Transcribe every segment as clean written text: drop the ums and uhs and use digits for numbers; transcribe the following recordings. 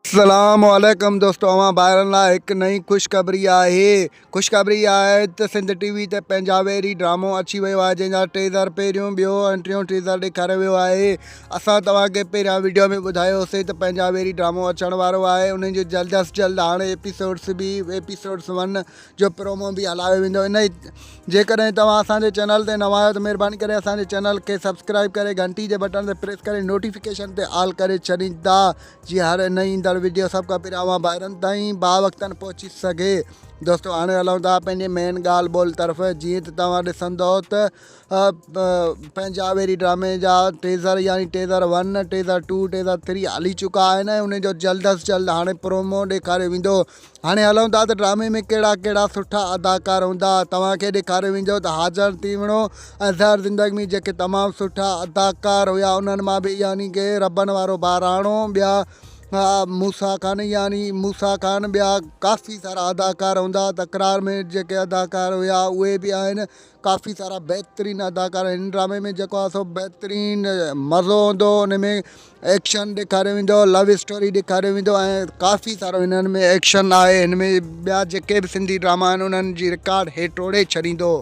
अस्सलामुअलैकुम दोस्तों, अवां ॿारनि लाइ हिकु नई ख़ुशख़बरी आहे। ख़ुशख़बरी आहे त सिंध टीवी ते पंजाबी ड्रामो अची वियो आहे, जंहिंजा टीज़र पहिरियों ॿियो ऐं टियों टीज़र ॾेखारियो वियो आहे। असां तव्हांखे पहिरियां वीडियो में ॿुधायोसीं त पंजाबी ड्रामो अचण वारो आहे। उन जो जल्द अज़ जल्द हाणे एपिसोड्स 1 जो प्रोमो बि हलायो वेंदो। इन जेकॾहिं तव्हां असांजे चैनल ते नवां आहियो त महिरबानी करे असांजे चैनल खे सब्सक्राइब करे घंटी जे बटन ते प्रेस करे नोटिफिकेशन ते ऑल करे छॾींदा, जीअं हर नई ईंदड़ वीडियो सब का पहिरियां अवां ॿारनि ताईं बावक़्तनि पहुची सघे। दोस्तों हाणे हलूं था पंहिंजे मेन ॻाल्हि ॿोल तरफ़। जीअं त तव्हां ॾिसंदो त पंजाबी ड्रामे जा टीज़र यानी टीज़र 1, टीज़र 2, टीज़र 3 हली चुका आहिनि ऐं उन जो जल्द अज़ जल्द हाणे प्रोमो ॾेखारियो वेंदो। हाणे हलूं था त ड्रामे में कहिड़ा कहिड़ा सुठा अदाकार हूंदा। तव्हांखे ॾेखारियो वेंदो त हाज़र तीवणो ऐं ज़हर ज़िंदगी में जेके तमामु सुठा अदाकार हुया, उन्हनि मां बि यानी कि रबन वारो बाराणो, ॿिया मूसा खान ॿिया काफ़ी सारा अदाकार हूंदा। तकरार में जेके अदाकार हुया उहे बि आहिनि। काफ़ी सारा बहितरीनु अदाकार हिन ड्रामे में जेको आहे सो बहितरीनु मज़ो हूंदो। उन में एक्शन ॾेखारियो वेंदो, लव स्टोरी ॾेखारियो वेंदो ऐं काफ़ी सारो हिननि में एक्शन आहे। हिन में ॿिया जेके बि सिंधी ड्रामा आहिनि उन्हनि जी रिकॉर्ड हे टोड़े छॾींदो।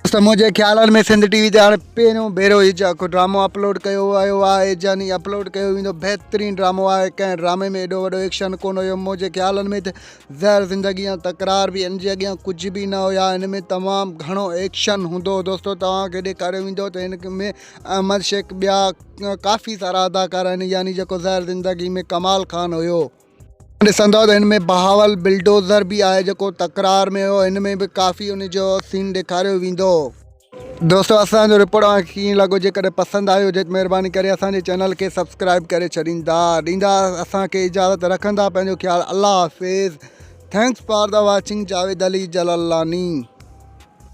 त मुंहिंजे ख़्यालनि में सिंध टीवी ते हाणे पहिरियों भेरो ही जेको ड्रामो अपलोड कयो वियो आहे, यानी अपलोड कयो वेंदो। बहितरीनु ड्रामो आहे। कंहिं ड्रामे में एॾो वॾो एक्शन कोन हुयो। मुंहिंजे ख़्यालनि में त ज़हर ज़िंदगी या तकरार बि हिन जे अॻियां कुझु बि न हुया। हिन में तमामु घणो एक्शन हूंदो। दोस्तों तव्हांखे ॾेखारियो वेंदो त हिन में अहमद शेख, ॿिया काफ़ी सारा अदाकार आहिनि, यानी जेको ज़हर ज़िंदगी में कमाल खान हुयो। ॾिसंदो त हिन में बहावल बिल्डोज़र बि आहे जेको तकरार में हो। हिन में बि काफ़ी उन जो सीन ॾेखारियो वेंदो। दोस्तों असांजो रिपोर्ट कीअं लॻो, जेकॾहिं पसंदि आयो हुजे त महिरबानी करे असांजे चैनल खे सब्सक्राइब करे ॾींदा असांखे इजाज़त रखंदा। पंहिंजो ख़्यालु। अल्लाह हाफ़िज़। Thanks for the watching. Javed Ali जलालानी।